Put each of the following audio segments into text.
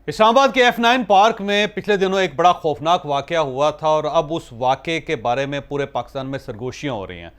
इस्लामाबाद के F9 park में पिछले दिनों एक बड़ा खौफनाक वाकया हुआ था और अब उस वाकये के बारे में पूरे पाकिस्तान में सरगोशियाँ हो रही हैं।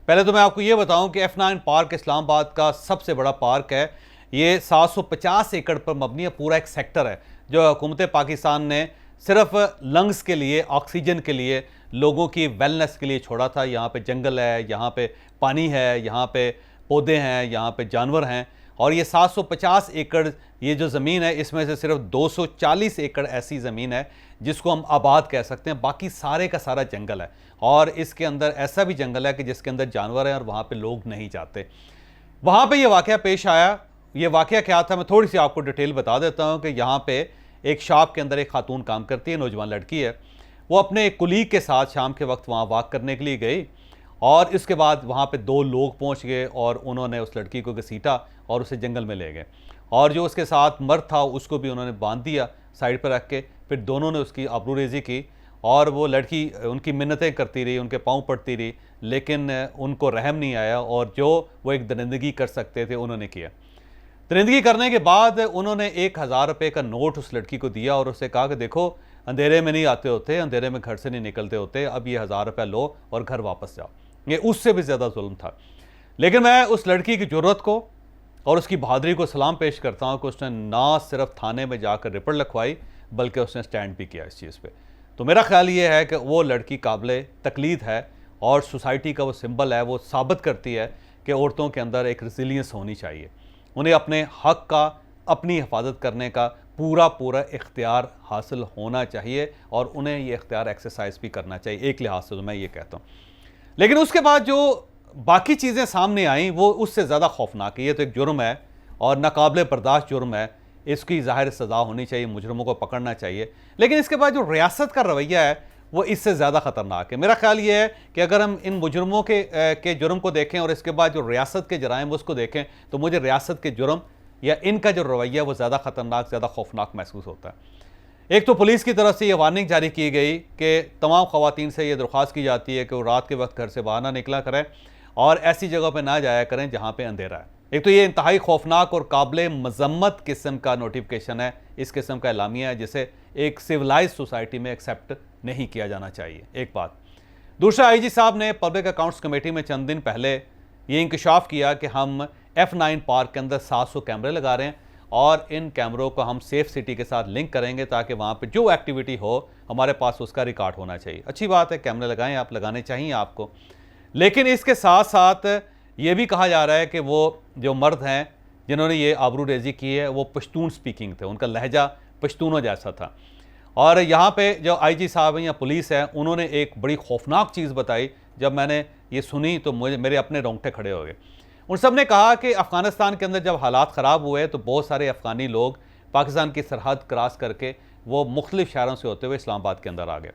पहले तो मैं आपको ये बताऊं कि F9 पार्क इस्लामाबाद का सबसे बड़ा पार्क है। ये 750 एकड़ पर मबनी है, पूरा एक सेक्टर है जो हुकूमत पाकिस्तान ने सिर्फ लंग्स के लिए, ऑक्सीजन के लिए, लोगों की वेलनेस के लिए छोड़ा था। यहाँ पे जंगल है, यहाँ पे पानी है, यहाँ पे पौधे हैं, यहाँ पे जानवर हैं और ये 750 एकड़ ये जो ज़मीन है इसमें से सिर्फ 240 एकड़ ऐसी ज़मीन है जिसको हम आबाद कह सकते हैं, बाकी सारे का सारा जंगल है। और इसके अंदर ऐसा भी जंगल है कि जिसके अंदर जानवर हैं और वहाँ पे लोग नहीं जाते। वहाँ पे ये वाकया पेश आया। ये वाकया क्या था, मैं थोड़ी सी आपको डिटेल बता देता हूँ कि यहाँ पे एक शॉप के अंदर एक खातून काम करती है, नौजवान लड़की है। वो अपने एक कुलीग के साथ शाम के वक्त वहाँ वॉक करने के लिए गई और इसके बाद वहाँ पे दो लोग पहुँच गए और उन्होंने उस लड़की को घसीटा और उसे जंगल में ले गए और जो उसके साथ मर्द था उसको भी उन्होंने बांध दिया साइड पर रख के। फिर दोनों ने उसकी आबरूरेज़ी की और वो लड़की उनकी मिन्नतें करती रही, उनके पाँव पड़ती रही, लेकिन उनको रहम नहीं आया और जो वो एक दरिंदगी कर सकते थे उन्होंने किया। दरिंदगी करने के बाद उन्होंने 1000 रुपये का नोट उस लड़की को दिया और उससे कहा कि देखो, अंधेरे में नहीं आते होते, अंधेरे में घर से नहीं निकलते होते, अब ये 1000 रुपया लो और घर वापस जाओ। ये उससे भी ज़्यादा जुल्म था। लेकिन मैं उस लड़की की जुर्रत को और उसकी बहादुरी को सलाम पेश करता हूँ कि उसने ना सिर्फ थाने में जाकर रिपोर्ट लिखवाई बल्कि उसने स्टैंड भी किया इस चीज़ पे। तो मेरा ख्याल ये है कि वो लड़की काबिल तकलीद है और सोसाइटी का वो सिंबल है। वो साबित करती है कि औरतों के अंदर एक रेजिलियंस होनी चाहिए, उन्हें अपने हक़ का, अपनी हिफाजत करने का पूरा इख्तियार हासिल होना चाहिए और उन्हें ये इख्तियार एक्सरसाइज भी करना चाहिए। एक लिहाज से तो मैं ये कहता हूँ। लेकिन उसके बाद जो बाकी चीज़ें सामने आईं वो उससे ज़्यादा खौफनाक है। ये तो एक जुर्म है और नाकाबिले बर्दाश्त जुर्म है, इसकी ज़ाहिर सज़ा होनी चाहिए, मुजरमों को पकड़ना चाहिए। लेकिन इसके बाद जो रियासत का रवैया है वो इससे ज़्यादा ख़तरनाक है। मेरा ख्याल ये है कि अगर हम इन मुजरमों के जुर्म को देखें और इसके बाद जो रियासत के जराइम उसको देखें तो मुझे रियासत के जुर्म या इनका जो रवैया वो ज़्यादा ख़तरनाक, ज़्यादा खौफनाक महसूस होता है। एक तो पुलिस की तरफ से ये वार्निंग जारी की गई कि तमाम ख़वातीन से ये दरख्वास्त की जाती है कि वो रात के वक्त घर से बाहर ना निकला करें और ऐसी जगह पर ना जाया करें जहाँ पे अंधेरा है। एक तो ये इंतहाई खौफनाक और काबिल मजम्मत किस्म का नोटिफिकेशन है, इस किस्म का एलामिया है जिसे एक सिविलाइज सोसाइटी में एक्सेप्ट नहीं किया जाना चाहिए। एक बात। दूसरा, IG साहब ने पब्लिक अकाउंट्स कमेटी में चंद दिन पहले ये इंकशाफ किया कि हम F9 पार्क के अंदर 700 कैमरे लगा रहे हैं और इन कैमरों को हम सेफ सिटी के साथ लिंक करेंगे ताकि वहाँ पे जो एक्टिविटी हो हमारे पास उसका रिकॉर्ड होना चाहिए। अच्छी बात है, कैमरे लगाएं, आप लगाने चाहिए आपको। लेकिन इसके साथ साथ ये भी कहा जा रहा है कि वो जो मर्द हैं जिन्होंने ये आबरूरेज़ी की है वो पश्तून स्पीकिंग थे, उनका लहजा पश्तूनों जैसा था। और यहाँ पे जो IG साहब हैं या पुलिस है उन्होंने एक बड़ी खौफनाक चीज़ बताई। जब मैंने ये सुनी तो मेरे अपने रोंगटे खड़े हो गए। उन सब ने कहा कि अफ़गानिस्तान के अंदर जब हालात ख़राब हुए तो बहुत सारे अफ़गानी लोग पाकिस्तान की सरहद क्रॉस करके वो मुख्तलिफ़ शहरों से होते हुए इस्लामाबाद के अंदर आ गए।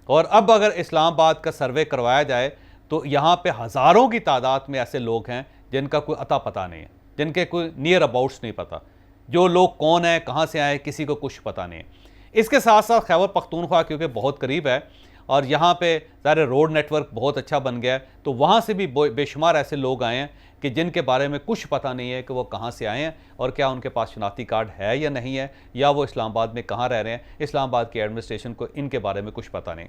और अब अगर इस्लामाबाद का सर्वे करवाया जाए तो यहाँ पे हज़ारों की तादाद में ऐसे लोग हैं जिनका कोई अता पता नहीं है, जिनके कोई नियर अबाउट्स नहीं पता, जो लोग कौन है, कहाँ से आए, किसी को कुछ पता नहीं है। इसके साथ साथ खैबर पख्तूनख्वा क्योंकि बहुत करीब है और यहाँ पे ज़ाहिर रोड नेटवर्क बहुत अच्छा बन गया है, तो वहाँ से भी बेशुमार ऐसे लोग आए हैं कि जिनके बारे में कुछ पता नहीं है कि वो कहाँ से आए हैं और क्या उनके पास शनाख्ती कार्ड है या नहीं है, या वो इस्लामाबाद में कहाँ रह रहे हैं। इस्लामाबाद की एडमिनिस्ट्रेशन को इनके बारे में कुछ पता नहीं।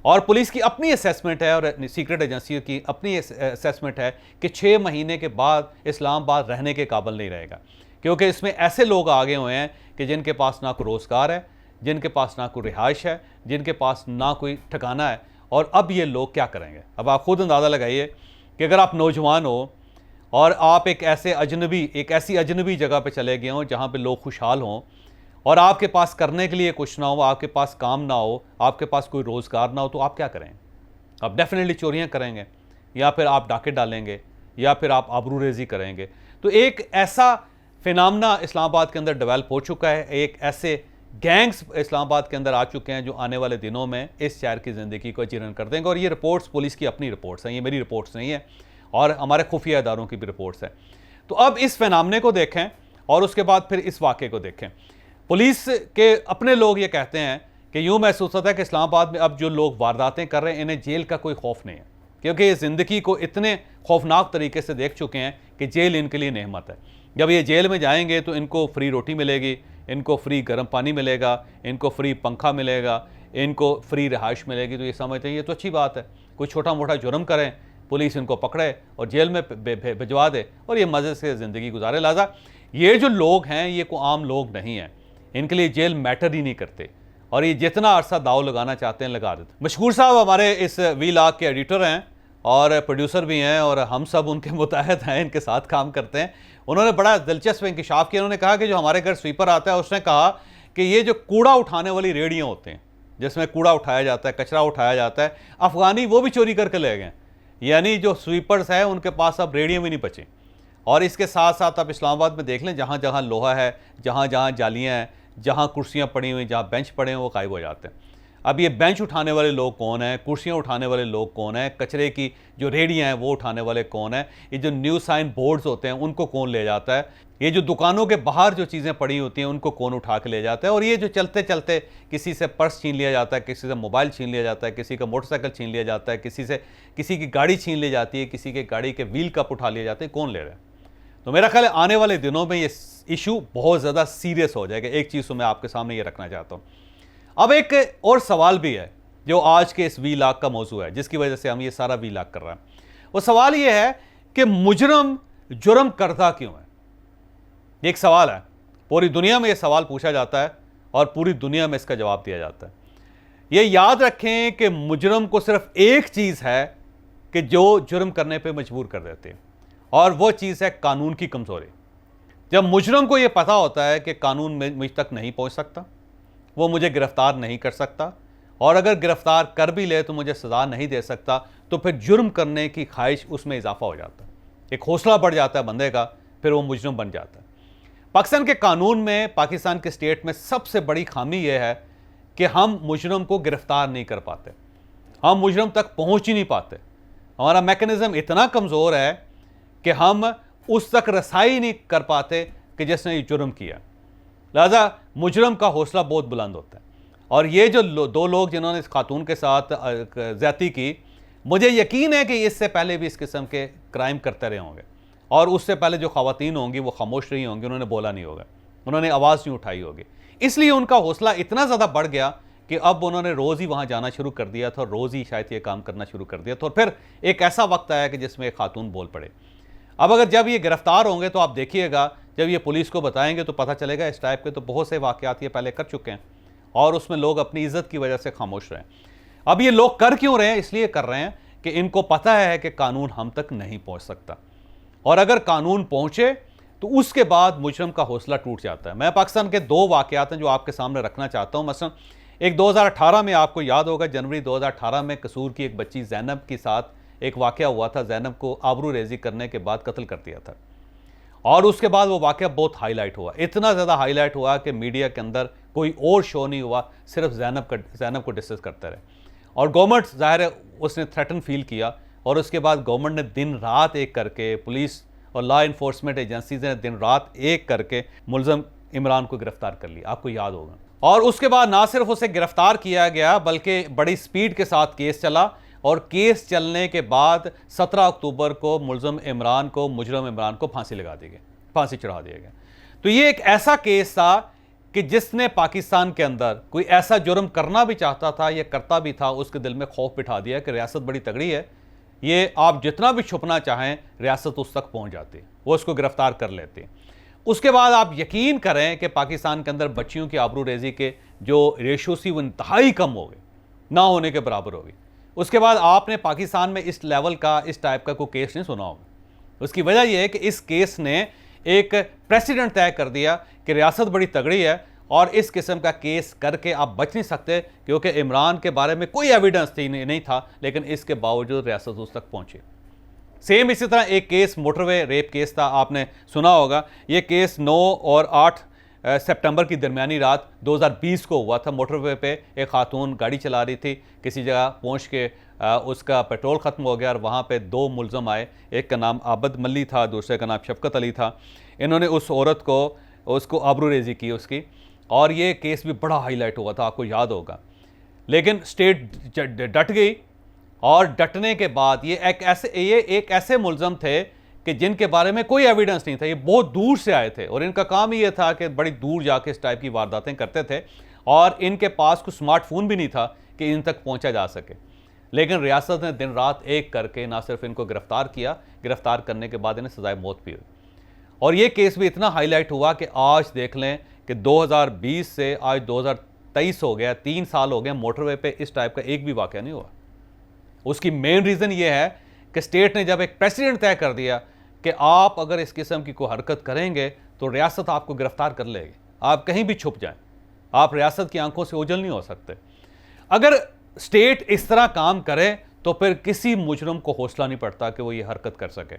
और पुलिस की अपनी असेसमेंट है और सीक्रेट एजेंसियों की अपनी असेसमेंट है कि 6 महीने के बाद इस्लामाबाद रहने के काबिल नहीं रहेगा, क्योंकि इसमें ऐसे लोग आगे हुए हैं कि जिनके पास ना कोई रोज़गार है, जिनके पास ना कोई रिहाइश है, जिनके पास ना कोई ठिकाना है। और अब ये लोग क्या करेंगे? अब आप खुद अंदाज़ा लगाइए कि अगर आप नौजवान हो और आप एक ऐसी अजनबी जगह पर चले गए हों जहाँ पर लोग खुशहाल हों और आपके पास करने के लिए कुछ ना हो, आपके पास काम ना हो, आपके पास कोई रोज़गार ना हो, तो आप क्या करेंगे? आप डेफिनेटली चोरियां करेंगे या फिर आप डाके डालेंगे या फिर आप आबरूरेज़ी करेंगे। तो एक ऐसा फिनामिना इस्लामाबाद के अंदर डेवलप हो चुका है, एक ऐसे गैंग्स इस्लामाबाद के अंदर आ चुके हैं जो आने वाले दिनों में इस शहर की ज़िंदगी को जीर्ण कर देंगे। और ये रिपोर्ट्स पुलिस की अपनी रिपोर्ट्स हैं, ये मेरी रिपोर्ट्स नहीं है और हमारे खुफिया इदारों की भी रिपोर्ट्स हैं। तो अब इस फिनामिने को देखें और उसके बाद फिर इस वाक़े को देखें। पुलिस के अपने लोग ये कहते हैं कि यूँ महसूस होता है कि इस्लामाबाद में अब जो लोग वारदातें कर रहे हैं इन्हें जेल का कोई खौफ नहीं है, क्योंकि ये ज़िंदगी को इतने खौफनाक तरीके से देख चुके हैं कि जेल इनके लिए नेमत है। जब ये जेल में जाएंगे तो इनको फ्री रोटी मिलेगी, इनको फ्री गर्म पानी मिलेगा, इनको फ्री पंखा मिलेगा, इनको फ्री रिहाइश मिलेगी, तो ये समझते हैं ये तो अच्छी बात है। कोई छोटा मोटा जुर्म करें, पुलिस इनको पकड़े और जेल में भिजवा दे और ये मज़े से ज़िंदगी गुजारे। लिहाजा ये जो लोग हैं ये कोई आम लोग नहीं हैं, इनके लिए जेल मैटर ही नहीं करते और ये जितना अरसा दाव लगाना चाहते हैं लगा देते। मशकूर साहब हमारे इस वीलॉग के एडिटर हैं और प्रोड्यूसर भी हैं और हम सब उनके मुताहत हैं, इनके साथ काम करते हैं। उन्होंने बड़ा दिलचस्प इंकशाफ किया। उन्होंने कहा कि जो हमारे घर स्वीपर आता है उसने कहा कि ये जो कूड़ा उठाने वाली रेडियाँ होते हैं जिसमें कूड़ा उठाया जाता है, कचरा उठाया जाता है, अफ़गानी वो भी चोरी करके ले गए। यानी जो स्वीपर्स हैं उनके पास अब रेडियो भी नहीं बचे। और इसके साथ साथ आप इस्लामाबाद में देख लें, जहाँ जहाँ लोहा है, जहाँ जहाँ जालियाँ हैं, जहाँ कुर्सियाँ पड़ी हुई, जहाँ बेंच पड़े हैं, वो गायब हो जाते हैं। अब ये बेंच उठाने वाले लोग कौन हैं, कुर्सियाँ उठाने वाले लोग कौन हैं, कचरे की जो रेडियाँ हैं वो उठाने वाले कौन हैं, ये जो न्यू साइन बोर्ड्स होते हैं उनको कौन ले जाता है, ये जो दुकानों के बाहर जो चीज़ें पड़ी होती हैं उनको कौन उठा के ले जाता है, और ये जो चलते चलते किसी से पर्स छीन लिया जाता है, किसी से मोबाइल छीन लिया जाता है, किसी का मोटरसाइकिल छीन लिया जाता है, किसी की गाड़ी छीन ली जाती है, किसी के गाड़ी के व्हील कप उठा लिए जाते हैं, कौन ले रहा है। तो मेरा ख्याल है आने वाले दिनों में ये इशू बहुत ज़्यादा सीरियस हो जाएगा। एक चीज़ तो मैं आपके सामने ये रखना चाहता हूँ। अब एक और सवाल भी है जो आज के इस वीलॉग का मौजू है, जिसकी वजह से हम ये सारा वीलॉग कर रहे हैं। वो सवाल ये है कि मुजरम जुर्म करता क्यों है। ये एक सवाल है, पूरी दुनिया में ये सवाल पूछा जाता है और पूरी दुनिया में इसका जवाब दिया जाता है। ये याद रखें कि मुजरम को सिर्फ एक चीज़ है कि जो जुर्म करने पे मजबूर कर देते हैं, और वो चीज़ है कानून की कमज़ोरी। जब मुजरम को ये पता होता है कि कानून में मुझ तक नहीं पहुंच सकता, वो मुझे गिरफ्तार नहीं कर सकता, और अगर गिरफ्तार कर भी ले तो मुझे सज़ा नहीं दे सकता, तो फिर जुर्म करने की ख्वाहिश उसमें इजाफा हो जाता है, एक हौसला बढ़ जाता है बंदे का, फिर वो मुजरम बन जाता है। पाकिस्तान के कानून में, पाकिस्तान के स्टेट में सबसे बड़ी खामी यह है कि हम मुजरम को गिरफ्तार नहीं कर पाते, हम मुजरम तक पहुँच ही नहीं पाते। हमारा मैकेनिज़्म इतना कमज़ोर है कि हम उस तक रसाई नहीं कर पाते कि जिसने ये जुर्म किया। लिहाजा मुजरम का हौसला बहुत बुलंद होता है। और ये जो दो लोग जिन्होंने इस खातून के साथ ज़्यादती की, मुझे यकीन है कि इससे पहले भी इस किस्म के क्राइम करते रहे होंगे, और उससे पहले जो ख़वातीन होंगी वो खामोश रही होंगी, उन्होंने बोला नहीं होगा, उन्होंने आवाज़ नहीं उठाई होगी। इसलिए उनका हौसला इतना ज़्यादा बढ़ गया कि अब उन्होंने रोज़ ही वहाँ जाना शुरू कर दिया था, और रोज़ ही शायद ये काम करना शुरू कर दिया था, और फिर एक ऐसा वक्त आया कि जिसमें एक खातून बोल पड़े। अब अगर जब ये गिरफ्तार होंगे तो आप देखिएगा, जब ये पुलिस को बताएंगे तो पता चलेगा इस टाइप के तो बहुत से वाक़यात ये पहले कर चुके हैं, और उसमें लोग अपनी इज़्ज़त की वजह से खामोश रहे। अब ये लोग कर क्यों रहे हैं? इसलिए कर रहे हैं कि इनको पता है कि कानून हम तक नहीं पहुंच सकता, और अगर कानून पहुंचे तो उसके बाद मुजरम का हौसला टूट जाता है। मैं पाकिस्तान के दो वाक़यात हैं जो आपके सामने रखना चाहता हूँ। मसलन एक 2018 में, आपको याद होगा, जनवरी 2018 में कसूर की एक बच्ची ज़ैनब के साथ एक वाक़या हुआ था। ज़ैनब को आबरू रेज़ी करने के बाद कत्ल कर दिया था, और उसके बाद वो वाक़या बहुत हाईलाइट हुआ, इतना ज़्यादा हाईलाइट हुआ कि मीडिया के अंदर कोई और शो नहीं हुआ, सिर्फ ज़ैनब को डिस्कस करते रहे। और गवर्नमेंट, ज़ाहिर है, उसने थ्रेटन फील किया, और उसके बाद गवर्नमेंट ने दिन रात एक करके, पुलिस और लॉ इन्फोर्समेंट एजेंसीज ने दिन रात एक करके मुलज़म इमरान को गिरफ्तार कर लिया, आपको याद होगा। और उसके बाद ना सिर्फ उसे गिरफ्तार किया गया, बल्कि बड़ी स्पीड के साथ केस चला, और केस चलने के बाद 17 अक्टूबर को मुजरम इमरान को फांसी लगा दी गई, फांसी चढ़ा दिया गया। तो ये एक ऐसा केस था कि जिसने पाकिस्तान के अंदर कोई ऐसा जुर्म करना भी चाहता था या करता भी था, उसके दिल में खौफ बिठा दिया कि रियासत बड़ी तगड़ी है, ये आप जितना भी छुपना चाहें रियासत उस तक पहुंच जाती है, वो उसको गिरफ्तार कर लेती है। उसके बाद आप यकीन करें कि पाकिस्तान के अंदर बच्चियों की आबरू रेज़ी के जो रेशो सी वो इंतहाई कम हो गई, ना होने के बराबर हो गई। उसके बाद आपने पाकिस्तान में इस लेवल का, इस टाइप का कोई केस नहीं सुना होगा। उसकी वजह यह है कि इस केस ने एक प्रेसिडेंट तय कर दिया कि रियासत बड़ी तगड़ी है, और इस किस्म का केस करके आप बच नहीं सकते, क्योंकि इमरान के बारे में कोई एविडेंस नहीं था, लेकिन इसके बावजूद रियासत उस तक पहुंची। सेम इसी तरह एक केस मोटरवे रेप केस था, आपने सुना होगा। ये केस 9 और 8 सितंबर की दरमियानी रात 2020 को हुआ था। मोटरवे पे एक खातून गाड़ी चला रही थी, किसी जगह पहुंच के उसका पेट्रोल ख़त्म हो गया, और वहाँ पे दो मुलज़म आए, एक का नाम आबद मल्ली था, दूसरे का नाम शफकत अली था। इन्होंने उस औरत को, उसको आबरू रेज़ी की उसकी, और ये केस भी बड़ा हाईलाइट हुआ था, आपको याद होगा। लेकिन स्टेट डट गई, और डटने के बाद ये एक ऐसे मुलज़म थे कि जिनके बारे में कोई एविडेंस नहीं था, ये बहुत दूर से आए थे और इनका काम ही ये था कि बड़ी दूर जाके इस टाइप की वारदातें करते थे और इनके पास कुछ स्मार्टफोन भी नहीं था कि इन तक पहुंचा जा सके। लेकिन रियासत ने दिन रात एक करके ना सिर्फ इनको गिरफ्तार किया, गिरफ्तार करने के बाद इन्हें सजाए मौत भी हुई। और ये केस भी इतना हाईलाइट हुआ कि आज देख लें कि 2020 से आज 2023 हो गया, 3 साल हो गए, मोटरवे पे इस टाइप का एक भी वाकया नहीं हुआ। उसकी मेन रीज़न ये है कि स्टेट ने जब एक प्रेसिडेंट तय कर दिया कि आप अगर इस किस्म की कोई हरकत करेंगे तो रियासत आपको गिरफ्तार कर लेगी, आप कहीं भी छुप जाएं, आप रियासत की आंखों से ओझल नहीं हो सकते। अगर स्टेट इस तरह काम करे तो फिर किसी मुजरम को हौसला नहीं पड़ता कि वो ये हरकत कर सके।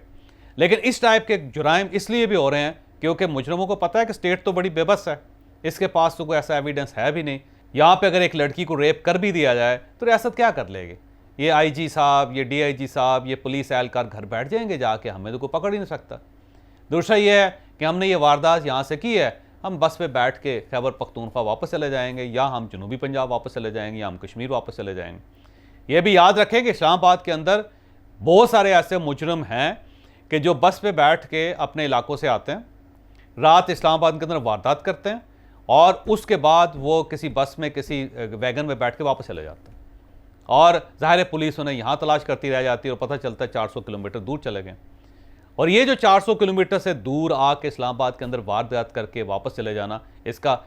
लेकिन इस टाइप के जुराइम इसलिए भी हो रहे हैं क्योंकि मुजरमों को पता है कि स्टेट तो बड़ी बेबस है, इसके पास तो कोई ऐसा एविडेंस है भी नहीं। यहाँ पे अगर एक लड़की को रेप कर भी दिया जाए तो रियासत क्या कर लेगी? ये आईजी साहब, ये डीआईजी साहब, ये पुलिस एहलकार घर बैठ जाएंगे जाके, हमें तो कोई पकड़ ही नहीं सकता। दूसरा ये है कि हमने ये वारदात यहाँ से की है, हम बस पे बैठ के खैबर पख्तूनख्वा वापस चले जाएंगे, या हम जनूबी पंजाब वापस चले जाएंगे, या हम कश्मीर वापस चले जाएंगे। ये भी याद रखें कि इस्लामाबाद के अंदर बहुत सारे ऐसे मुजरम हैं कि जो बस पे बैठ के अपने इलाकों से आते हैं, रात इस्लामाबाद के अंदर वारदात करते हैं और उसके बाद वो किसी बस में, किसी वैगन में बैठ के वापस चले जाते हैं। और ज़ाहिर है पुलिस उन्हें यहाँ तलाश करती रह जाती है और पता चलता है 400 किलोमीटर दूर चले गए। और ये जो 400 किलोमीटर से दूर आके इस्लामाबाद के अंदर वारदात करके वापस चले जाना,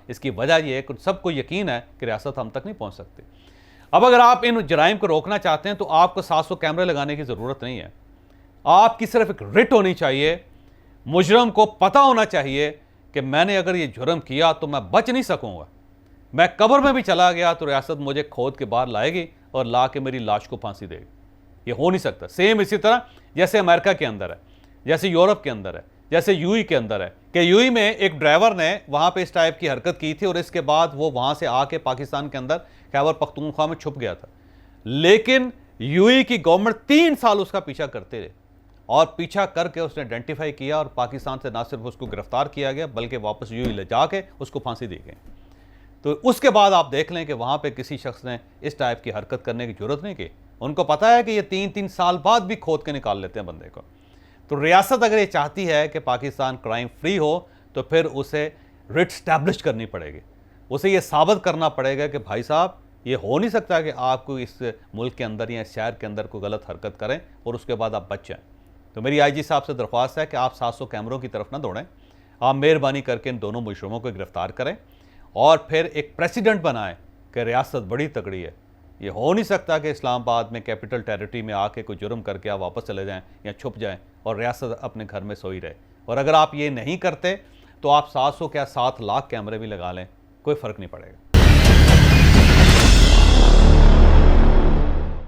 इसकी वजह यह है कि सबको यकीन है कि रियासत हम तक नहीं पहुँच सकती। अब अगर आप इन जराइम को रोकना चाहते हैं तो आपको 700 कैमरे लगाने की ज़रूरत नहीं है, आपकी सिर्फ एक रिट होनी चाहिए। मुजरम को पता होना चाहिए कि मैंने अगर ये जुर्म किया तो मैं बच नहीं सकूंगा, मैं कब्र में भी चला गया तो रियासत मुझे खोद के बाहर लाएगी और ला के मेरी लाश को फांसी देगी। ये हो नहीं सकता। सेम इसी तरह जैसे अमेरिका के अंदर है, जैसे यूरोप के अंदर है, जैसे यूई के अंदर है कि यूई में एक ड्राइवर ने वहाँ पे इस टाइप की हरकत की थी और इसके बाद वो वहाँ से आके पाकिस्तान के अंदर खैबर पख्तूनख्वा में छुप गया था। लेकिन यूई की गवर्नमेंट 3 साल उसका पीछा करते रहे और पीछा करके उसने आइडेंटिफाई किया और पाकिस्तान से ना सिर्फ उसको गिरफ्तार किया गया बल्कि वापस यूई ले जाके उसको फांसी दी गई। तो उसके बाद आप देख लें कि वहाँ पे किसी शख्स ने इस टाइप की हरकत करने की जरूरत नहीं की। उनको पता है कि ये 3-3 साल बाद भी खोद के निकाल लेते हैं बंदे को। तो रियासत अगर ये चाहती है कि पाकिस्तान क्राइम फ्री हो तो फिर उसे रिट स्टैब्लिश करनी पड़ेगी, उसे ये साबित करना पड़ेगा कि भाई साहब ये हो नहीं सकता कि आप कोई इस मुल्क के अंदर या इस शहर के अंदर कोई गलत हरकत करें और उसके बाद आप बच जाएँ। तो मेरी आईजी साहब से दरख्वास्त है कि आप 700 कैमरों की तरफ ना दौड़ें, आप मेहरबानी करके इन दोनों मुजरमों को गिरफ्तार करें और फिर एक प्रेसिडेंट बनाएं कि रियासत बड़ी तगड़ी है। ये हो नहीं सकता कि इस्लामाबाद में कैपिटल टेरिटरी में आके कोई जुर्म करके आप वापस चले जाएं या छुप जाएं और रियासत अपने घर में सोई रहे। और अगर आप ये नहीं करते तो आप 700 क्या 7 लाख कैमरे भी लगा लें, कोई फ़र्क नहीं पड़ेगा।